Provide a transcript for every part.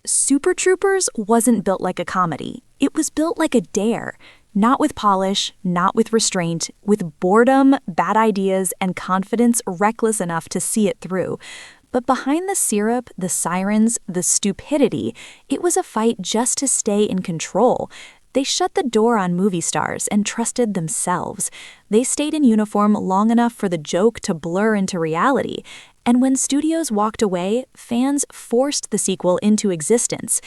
Super Troopers wasn't built like a comedy. It was built like a dare. Not with polish, not with restraint, with boredom, bad ideas, and confidence reckless enough to see it through. But behind the syrup, the sirens, the stupidity, it was a fight just to stay in control. They shut the door on movie stars and trusted themselves. They stayed in uniform long enough for the joke to blur into reality. And when studios walked away, fans forced the sequel into existence.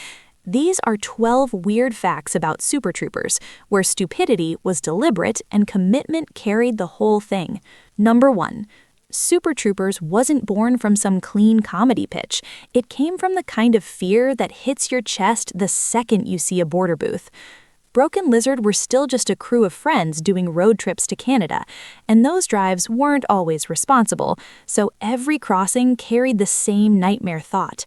These are 12 weird facts about Super Troopers, where stupidity was deliberate and commitment carried the whole thing. Number 1. Super Troopers wasn't born from some clean comedy pitch. It came from the kind of fear that hits your chest the second you see a border booth. Broken Lizard were still just a crew of friends doing road trips to Canada, and those drives weren't always responsible, so every crossing carried the same nightmare thought.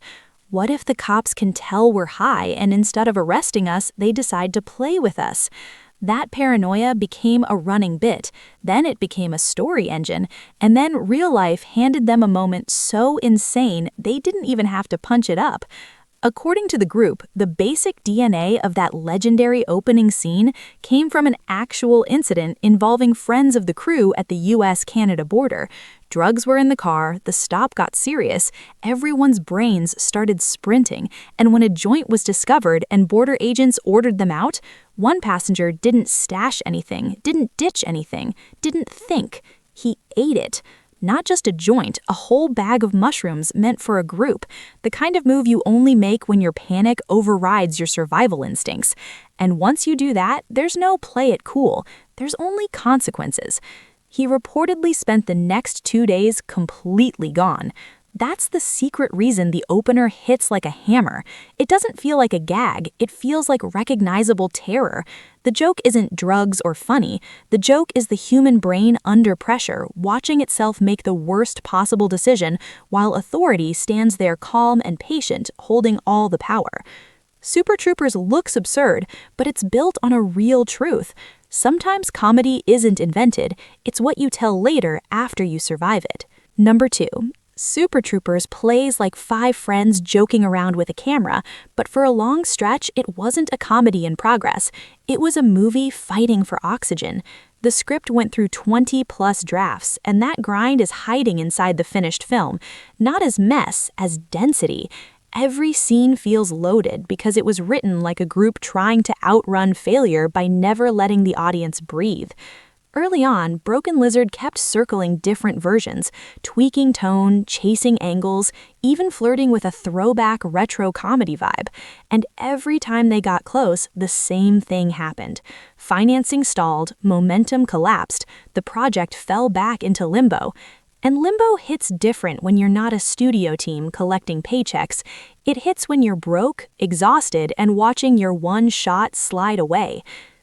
What if the cops can tell we're high and instead of arresting us, they decide to play with us? That paranoia became a running bit, then it became a story engine, and then real life handed them a moment so insane they didn't even have to punch it up. According to the group, the basic DNA of that legendary opening scene came from an actual incident involving friends of the crew at the US-Canada border. Drugs were in the car, the stop got serious, everyone's brains started sprinting, and when a joint was discovered and border agents ordered them out, one passenger didn't stash anything, didn't ditch anything, didn't think. He ate it. Not just a joint, a whole bag of mushrooms meant for a group, the kind of move you only make when your panic overrides your survival instincts. And once you do that, there's no play it cool, there's only consequences. He reportedly spent the next 2 days completely gone. That's the secret reason the opener hits like a hammer. It doesn't feel like a gag, it feels like recognizable terror. The joke isn't drugs or funny. The joke is the human brain under pressure, watching itself make the worst possible decision, while authority stands there calm and patient, holding all the power. Super Troopers looks absurd, but it's built on a real truth. Sometimes comedy isn't invented, it's what you tell later after you survive it. Number 2. Super Troopers plays like 5 friends joking around with a camera, but for a long stretch, it wasn't a comedy in progress. It was a movie fighting for oxygen. The script went through 20-plus drafts, and that grind is hiding inside the finished film, not as mess, as density. Every scene feels loaded because it was written like a group trying to outrun failure by never letting the audience breathe. Early on, Broken Lizard kept circling different versions, tweaking tone, chasing angles, even flirting with a throwback retro comedy vibe. And every time they got close, the same thing happened. Financing stalled, momentum collapsed, the project fell back into limbo. And limbo hits different when you're not a studio team collecting paychecks. It hits when you're broke, exhausted, and watching your one shot slide away.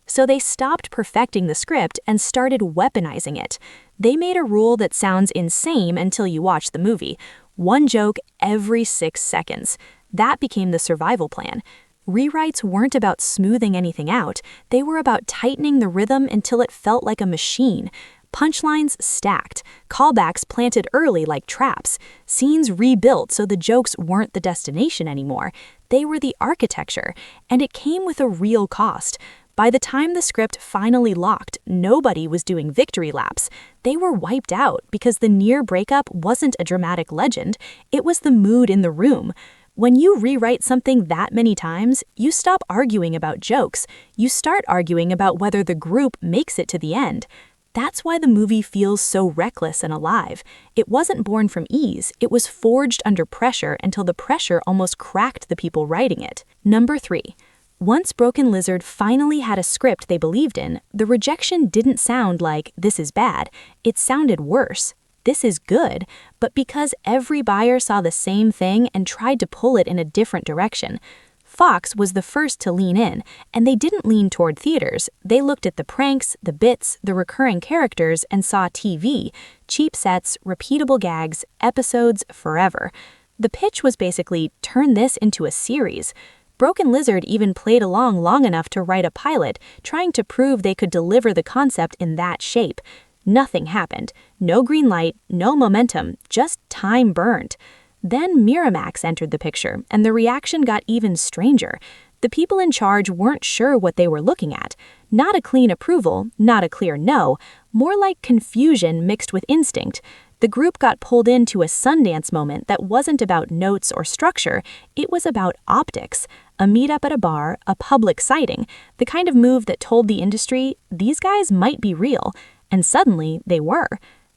So they stopped perfecting the script and started weaponizing it. They made a rule that sounds insane until you watch the movie. 1 joke every 6 seconds. That became the survival plan. Rewrites weren't about smoothing anything out. They were about tightening the rhythm until it felt like a machine. Punchlines stacked, callbacks planted early like traps, scenes rebuilt so the jokes weren't the destination anymore. They were the architecture, and it came with a real cost. By the time the script finally locked, nobody was doing victory laps. They were wiped out because the near breakup wasn't a dramatic legend, it was the mood in the room. When you rewrite something that many times, you stop arguing about jokes. You start arguing about whether the group makes it to the end. That's why the movie feels so reckless and alive. It wasn't born from ease, it was forged under pressure until the pressure almost cracked the people writing it. Number 3. Once Broken Lizard finally had a script they believed in, the rejection didn't sound like, "this is bad." It sounded worse. "This is good," but because every buyer saw the same thing and tried to pull it in a different direction. Fox was the first to lean in, and they didn't lean toward theaters. They looked at the pranks, the bits, the recurring characters, and saw TV, cheap sets, repeatable gags, episodes forever. The pitch was basically, turn this into a series. Broken Lizard even played along long enough to write a pilot, trying to prove they could deliver the concept in that shape. Nothing happened. No green light, no momentum, just time burned. Then Miramax entered the picture, and the reaction got even stranger. The people in charge weren't sure what they were looking at. Not a clean approval, not a clear no, more like confusion mixed with instinct. The group got pulled into a Sundance moment that wasn't about notes or structure, it was about optics. A meetup at a bar, a public sighting, the kind of move that told the industry, these guys might be real. And suddenly, they were.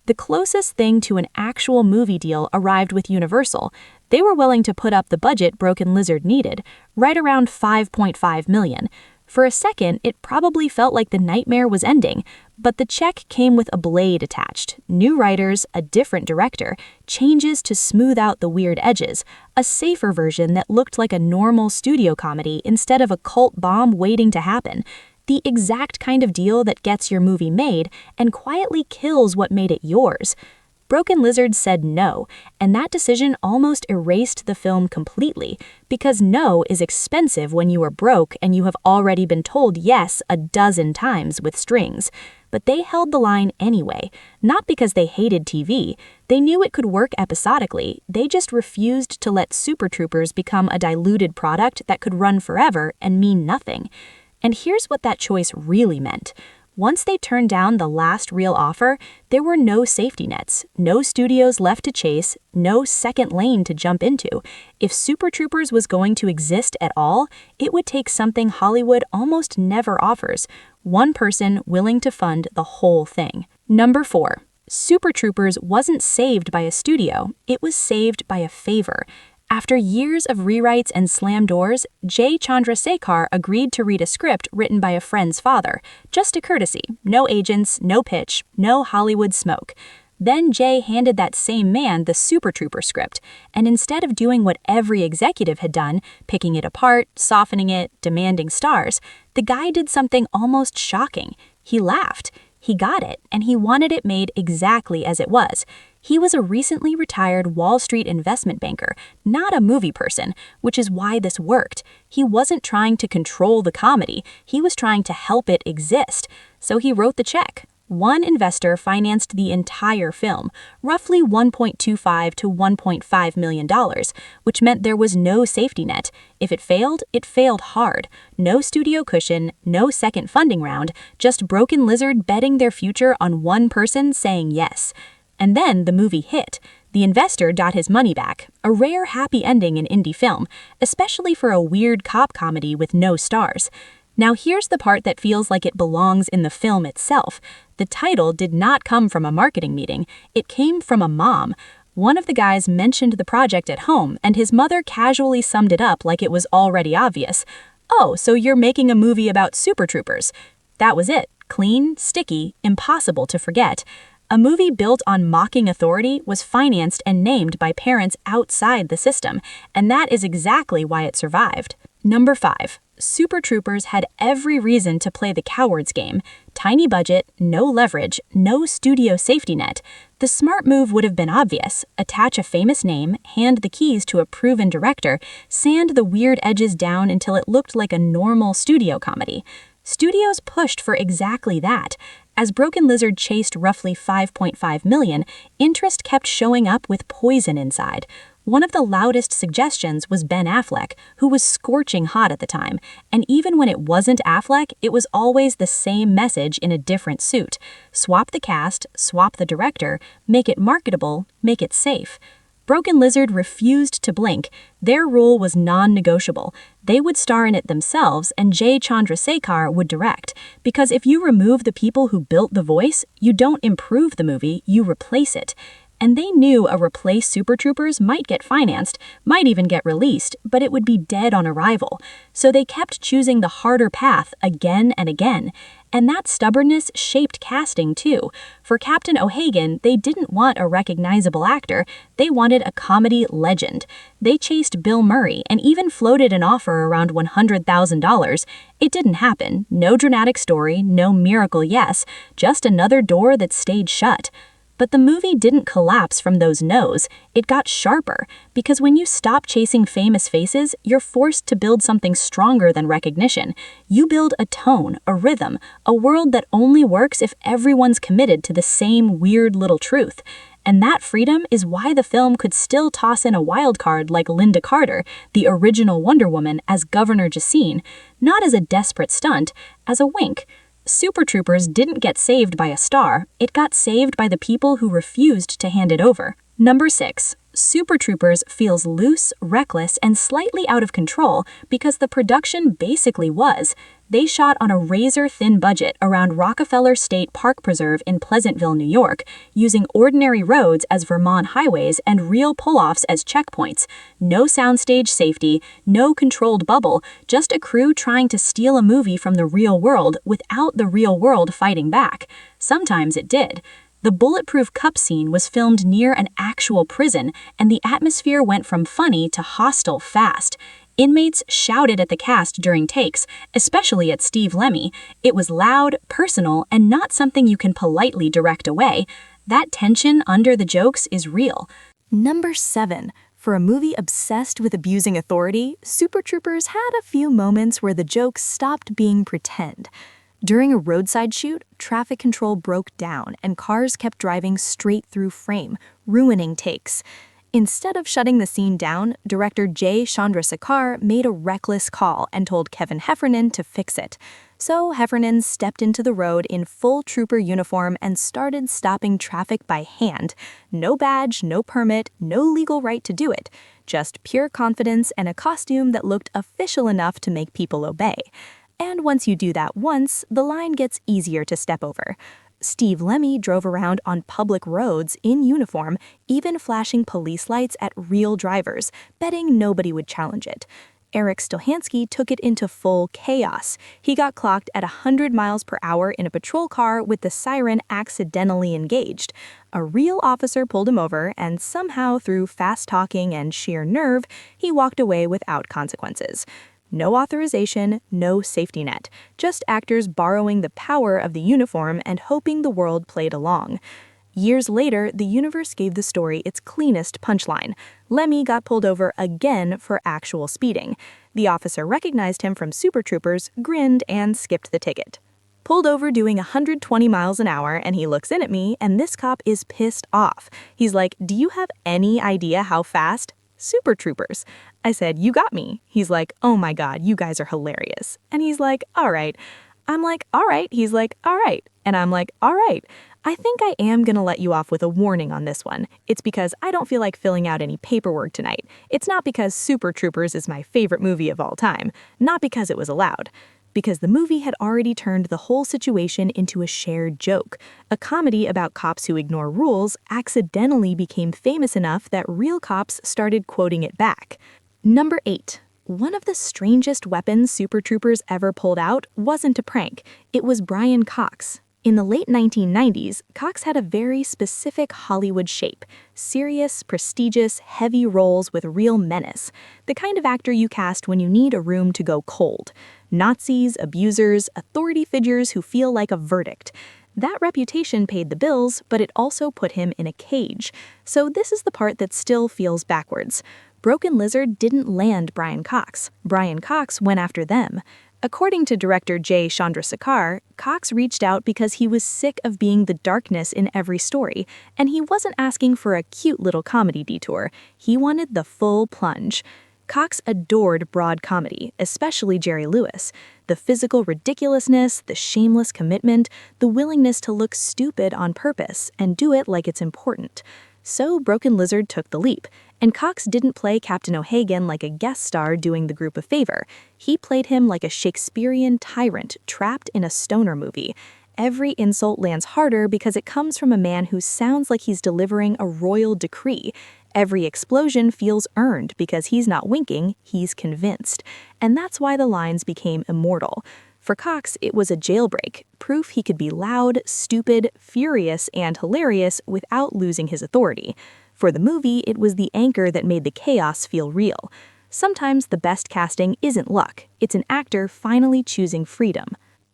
The closest thing to an actual movie deal arrived with Universal. They were willing to put up the budget Broken Lizard needed, right around $5.5 million. For a second, it probably felt like the nightmare was ending, but the check came with a blade attached, new writers, a different director, changes to smooth out the weird edges, a safer version that looked like a normal studio comedy instead of a cult bomb waiting to happen. The exact kind of deal that gets your movie made and quietly kills what made it yours. Broken Lizard said no, and that decision almost erased the film completely, because no is expensive when you are broke and you have already been told yes a dozen times with strings. But they held the line anyway, not because they hated TV. They knew it could work episodically, they just refused to let Super Troopers become a diluted product that could run forever and mean nothing. And here's what that choice really meant. Once they turned down the last real offer, there were no safety nets, no studios left to chase, no second lane to jump into. If Super Troopers was going to exist at all, it would take something Hollywood almost never offers: one person willing to fund the whole thing. Number 4. Super Troopers wasn't saved by a studio, it was saved by a favor. After years of rewrites and slam doors, J. Chandrasekhar agreed to read a script written by a friend's father. Just a courtesy, no agents, no pitch, no Hollywood smoke. Then Jay handed that same man the Super Trooper script, and instead of doing what every executive had done, picking it apart, softening it, demanding stars, the guy did something almost shocking. He laughed. He got it, and he wanted it made exactly as it was. He was a recently retired Wall Street investment banker, not a movie person, which is why this worked. He wasn't trying to control the comedy, he was trying to help it exist. So he wrote the check. One investor financed the entire film, roughly $1.25 to $1.5 million, which meant there was no safety net. If it failed hard. No studio cushion, no second funding round, just Broken Lizard betting their future on one person saying yes. And then the movie hit. The investor got his money back, a rare happy ending in indie film, especially for a weird cop comedy with no stars. Now here's the part that feels like it belongs in the film itself. The title did not come from a marketing meeting, it came from a mom. One of the guys mentioned the project at home, and his mother casually summed it up like it was already obvious. "Oh, so you're making a movie about Super Troopers." That was it. Clean, sticky, impossible to forget. A movie built on mocking authority was financed and named by parents outside the system, and that is exactly why it survived. Number 5. Super Troopers had every reason to play the coward's game. Tiny budget, no leverage, no studio safety net. The smart move would have been obvious. Attach a famous name, hand the keys to a proven director, sand the weird edges down until it looked like a normal studio comedy. Studios pushed for exactly that. As Broken Lizard chased roughly $5.5 million, interest kept showing up with poison inside. One of the loudest suggestions was Ben Affleck, who was scorching hot at the time, and even when it wasn't Affleck, it was always the same message in a different suit. Swap the cast, swap the director, make it marketable, make it safe. Broken Lizard refused to blink. Their rule was non-negotiable. They would star in it themselves, and J. Chandrasekhar would direct. Because if you remove the people who built the voice, you don't improve the movie, you replace it. And they knew a replace Super Troopers might get financed, might even get released, but it would be dead on arrival. So they kept choosing the harder path again and again. And that stubbornness shaped casting too. For Captain O'Hagan, they didn't want a recognizable actor, they wanted a comedy legend. They chased Bill Murray and even floated an offer around $100,000. It didn't happen, no dramatic story, no miracle yes, just another door that stayed shut. But the movie didn't collapse from those no's, it got sharper, because when you stop chasing famous faces, you're forced to build something stronger than recognition. You build a tone, a rhythm, a world that only works if everyone's committed to the same weird little truth. And that freedom is why the film could still toss in a wild card like Linda Carter, the original Wonder Woman, as Governor Jacine, not as a desperate stunt, as a wink. Super Troopers didn't get saved by a star, it got saved by the people who refused to hand it over. Number 6. Super Troopers feels loose, reckless, and slightly out of control because the production basically was. They shot on a razor-thin budget around Rockefeller State Park Preserve in Pleasantville, New York, using ordinary roads as Vermont highways and real pull-offs as checkpoints. No soundstage safety, no controlled bubble, just a crew trying to steal a movie from the real world without the real world fighting back. Sometimes it did. The bulletproof cup scene was filmed near an actual prison, and the atmosphere went from funny to hostile fast. Inmates shouted at the cast during takes, especially at Steve Lemmy. It was loud, personal, and not something you can politely direct away. That tension under the jokes is real. Number 7. For a movie obsessed with abusing authority, Super Troopers had a few moments where the jokes stopped being pretend. During a roadside shoot, traffic control broke down and cars kept driving straight through frame, ruining takes. Instead of shutting the scene down, director J. Chandrasekhar made a reckless call and told Kevin Heffernan to fix it. So Heffernan stepped into the road in full trooper uniform and started stopping traffic by hand. No badge, no permit, no legal right to do it. Just pure confidence and a costume that looked official enough to make people obey. And once you do that once, the line gets easier to step over. Steve Lemmy drove around on public roads in uniform, even flashing police lights at real drivers, betting nobody would challenge it. Eric Stohansky took it into full chaos. He got clocked at 100 miles per hour in a patrol car with the siren accidentally engaged. A real officer pulled him over, and somehow, through fast talking and sheer nerve, he walked away without consequences. No authorization, no safety net, just actors borrowing the power of the uniform and hoping the world played along. Years later, the universe gave the story its cleanest punchline. Lemmy got pulled over again for actual speeding. The officer recognized him from Super Troopers, grinned, and skipped the ticket. Pulled over doing 120 miles an hour, and he looks in at me, and this cop is pissed off. He's like, "Do you have any idea how fast?" Super Troopers. I said, "You got me." He's like, "Oh my God, you guys are hilarious." And he's like, "All right." I'm like, "All right." He's like, "All right." And I'm like, "All right. I think I am gonna let you off with a warning on this one. It's because I don't feel like filling out any paperwork tonight. It's not because Super Troopers is my favorite movie of all time. Not because it was allowed. Because the movie had already turned the whole situation into a shared joke. A comedy about cops who ignore rules accidentally became famous enough that real cops started quoting it back. Number 8. One of the strangest weapons Super Troopers ever pulled out wasn't a prank. It was Brian Cox. In the late 1990s, Cox had a very specific Hollywood shape. Serious, prestigious, heavy roles with real menace. The kind of actor you cast when you need a room to go cold. Nazis, abusers, authority figures who feel like a verdict. That reputation paid the bills, but it also put him in a cage. So this is the part that still feels backwards. Broken Lizard didn't land Brian Cox. Brian Cox went after them. According to director J. Chandrasekhar, Cox reached out because he was sick of being the darkness in every story, and he wasn't asking for a cute little comedy detour. He wanted the full plunge. Cox adored broad comedy, especially Jerry Lewis. The physical ridiculousness, the shameless commitment, the willingness to look stupid on purpose and do it like it's important. So Broken Lizard took the leap, and Cox didn't play Captain O'Hagan like a guest star doing the group a favor. He played him like a Shakespearean tyrant trapped in a stoner movie. Every insult lands harder because it comes from a man who sounds like he's delivering a royal decree. Every explosion feels earned because he's not winking, he's convinced. And that's why the lines became immortal. For Cox, it was a jailbreak, proof he could be loud, stupid, furious, and hilarious without losing his authority. For the movie, it was the anchor that made the chaos feel real. Sometimes the best casting isn't luck, it's an actor finally choosing freedom.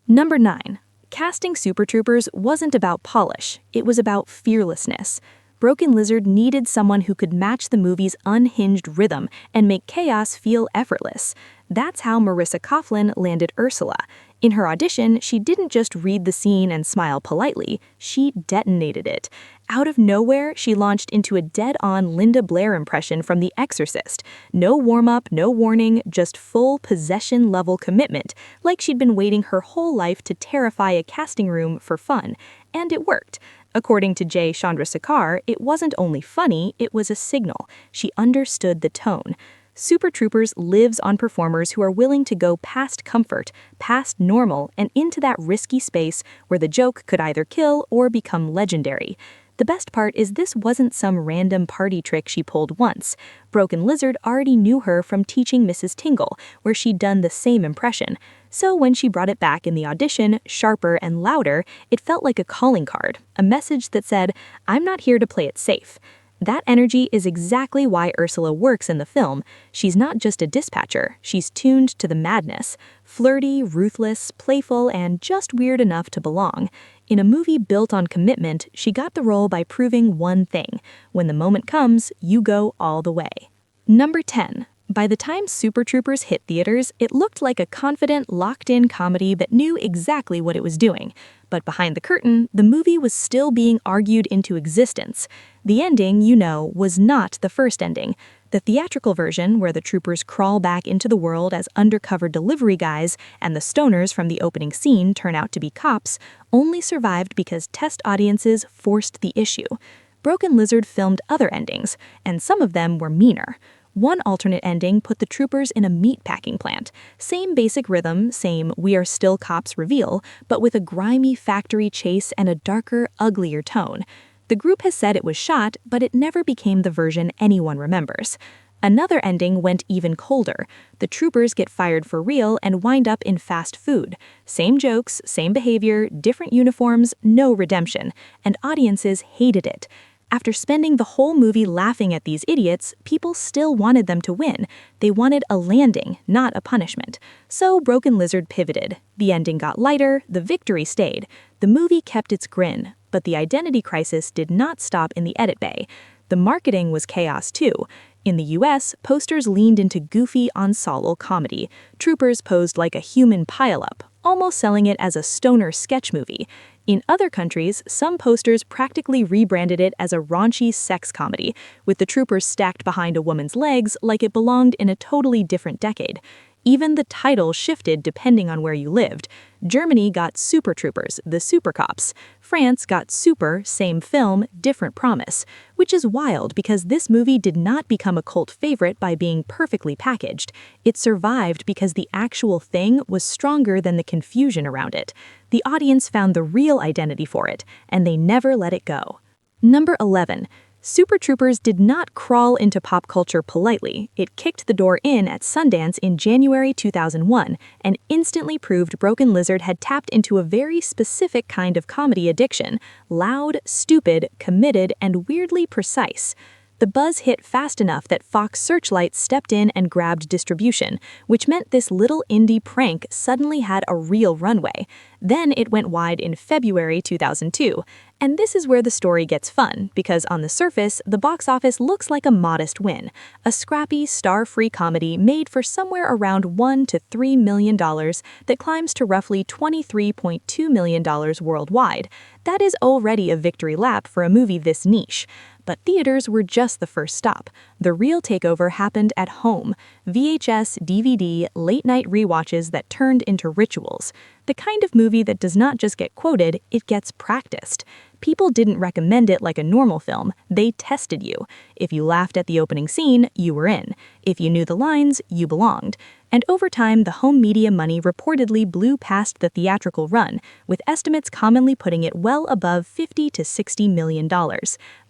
Number 9. Casting Super Troopers wasn't about polish, it was about fearlessness. Broken Lizard needed someone who could match the movie's unhinged rhythm and make chaos feel effortless. That's how Marissa Coughlan landed Ursula. In her audition, she didn't just read the scene and smile politely, she detonated it. Out of nowhere, she launched into a dead-on Linda Blair impression from The Exorcist. No warm-up, no warning, just full possession-level commitment, like she'd been waiting her whole life to terrify a casting room for fun. And it worked. According to Jay Chandrasekhar, it wasn't only funny, it was a signal. She understood the tone. Super Troopers lives on performers who are willing to go past comfort, past normal, and into that risky space where the joke could either kill or become legendary. The best part is this wasn't some random party trick she pulled once. Broken Lizard already knew her from teaching Mrs. Tingle, where she'd done the same impression. So when she brought it back in the audition, sharper and louder, it felt like a calling card, a message that said, "I'm not here to play it safe." That energy is exactly why Ursula works in the film. She's not just a dispatcher, she's tuned to the madness. Flirty, ruthless, playful, and just weird enough to belong. In a movie built on commitment, she got the role by proving one thing: when the moment comes, you go all the way. Number 10. By the time Super Troopers hit theaters, it looked like a confident, locked-in comedy that knew exactly what it was doing. But behind the curtain, the movie was still being argued into existence. The ending, was not the first ending. The theatrical version, where the troopers crawl back into the world as undercover delivery guys and the stoners from the opening scene turn out to be cops, only survived because test audiences forced the issue. Broken Lizard filmed other endings, and some of them were meaner. One alternate ending put the troopers in a meatpacking plant. Same basic rhythm, same "we are still cops" reveal, but with a grimy factory chase and a darker, uglier tone. The group has said it was shot, but it never became the version anyone remembers. Another ending went even colder. The troopers get fired for real and wind up in fast food. Same jokes, same behavior, different uniforms, no redemption. And audiences hated it. After spending the whole movie laughing at these idiots, people still wanted them to win. They wanted a landing, not a punishment. So Broken Lizard pivoted. The ending got lighter, the victory stayed. The movie kept its grin, but the identity crisis did not stop in the edit bay. The marketing was chaos too. In the US, posters leaned into goofy ensemble comedy. Troopers posed like a human pile-up, almost selling it as a stoner sketch movie. In other countries, some posters practically rebranded it as a raunchy sex comedy, with the troopers stacked behind a woman's legs like it belonged in a totally different decade. Even the title shifted depending on where you lived. Germany got Super Troopers, the Super Cops. France got Super, same film, different promise. Which is wild because this movie did not become a cult favorite by being perfectly packaged. It survived because the actual thing was stronger than the confusion around it. The audience found the real identity for it, and they never let it go. Number 11. Super Troopers did not crawl into pop culture politely. It kicked the door in at Sundance in January 2001 and instantly proved Broken Lizard had tapped into a very specific kind of comedy addiction: loud, stupid, committed, and weirdly precise. The buzz hit fast enough that Fox Searchlight stepped in and grabbed distribution, which meant this little indie prank suddenly had a real runway. Then it went wide in February 2002. And this is where the story gets fun, because on the surface, the box office looks like a modest win. A scrappy, star-free comedy made for somewhere around $1 to $3 million that climbs to roughly $23.2 million worldwide. That is already a victory lap for a movie this niche. But theaters were just the first stop. The real takeover happened at home. VHS, DVD, late-night rewatches that turned into rituals. The kind of movie that does not just get quoted, it gets practiced. People didn't recommend it like a normal film, they tested you. If you laughed at the opening scene, you were in. If you knew the lines, you belonged. And over time, the home media money reportedly blew past the theatrical run, with estimates commonly putting it well above $50 to $60 million.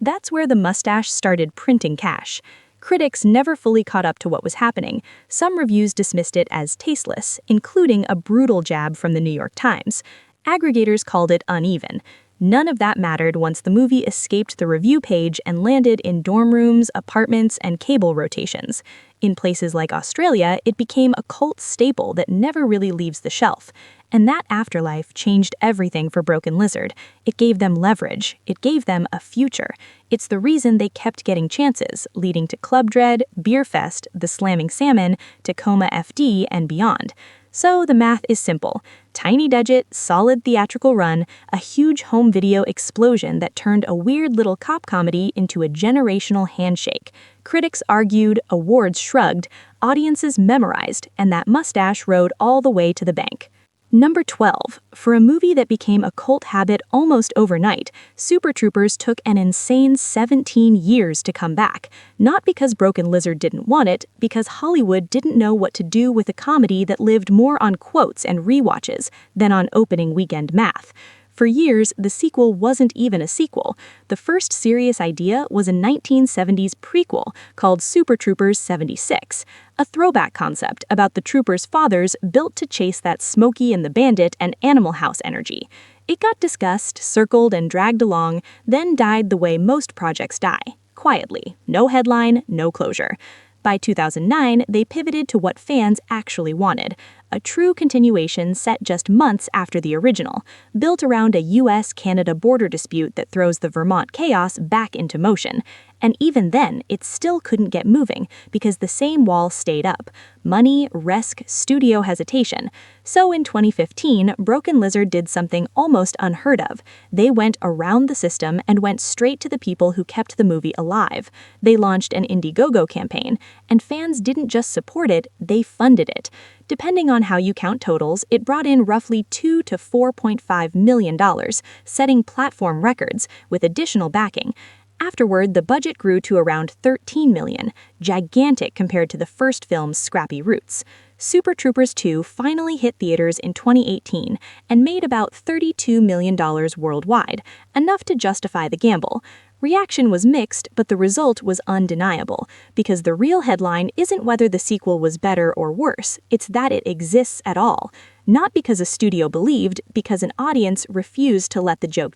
That's where the mustache started printing cash. Critics never fully caught up to what was happening. Some reviews dismissed it as tasteless, including a brutal jab from the New York Times. Aggregators called it uneven. None of that mattered once the movie escaped the review page and landed in dorm rooms, apartments, and cable rotations. In places like Australia, it became a cult staple that never really leaves the shelf. And that afterlife changed everything for Broken Lizard. It gave them leverage. It gave them a future. It's the reason they kept getting chances, leading to Club Dread, Beer Fest, The Slamming Salmon, Tacoma FD, and beyond. So the math is simple. Tiny budget, solid theatrical run, a huge home video explosion that turned a weird little cop comedy into a generational handshake. Critics argued, awards shrugged, audiences memorized, and that mustache rode all the way to the bank. Number 12. For a movie that became a cult habit almost overnight, Super Troopers took an insane 17 years to come back. Not because Broken Lizard didn't want it, because Hollywood didn't know what to do with a comedy that lived more on quotes and rewatches than on opening weekend math. For years, the sequel wasn't even a sequel. The first serious idea was a 1970s prequel called Super Troopers 76, a throwback concept about the troopers' fathers built to chase that Smokey and the Bandit and Animal House energy. It got discussed, circled, and dragged along, then died the way most projects die, quietly. No headline, no closure. By 2009, they pivoted to what fans actually wanted, a true continuation set just months after the original, built around a US-Canada border dispute that throws the Vermont chaos back into motion. And even then, it still couldn't get moving because the same wall stayed up. Money, risk, studio hesitation. So in 2015, Broken Lizard did something almost unheard of. They went around the system and went straight to the people who kept the movie alive. They launched an Indiegogo campaign, and fans didn't just support it, they funded it. Depending on how you count totals, it brought in roughly $2 to $4.5 million, setting platform records, with additional backing. Afterward, the budget grew to around $13 million, gigantic compared to the first film's scrappy roots. Super Troopers 2 finally hit theaters in 2018 and made about $32 million worldwide, enough to justify the gamble. Reaction was mixed, but the result was undeniable, because the real headline isn't whether the sequel was better or worse, it's that it exists at all. Not because a studio believed, because an audience refused to let the joke die.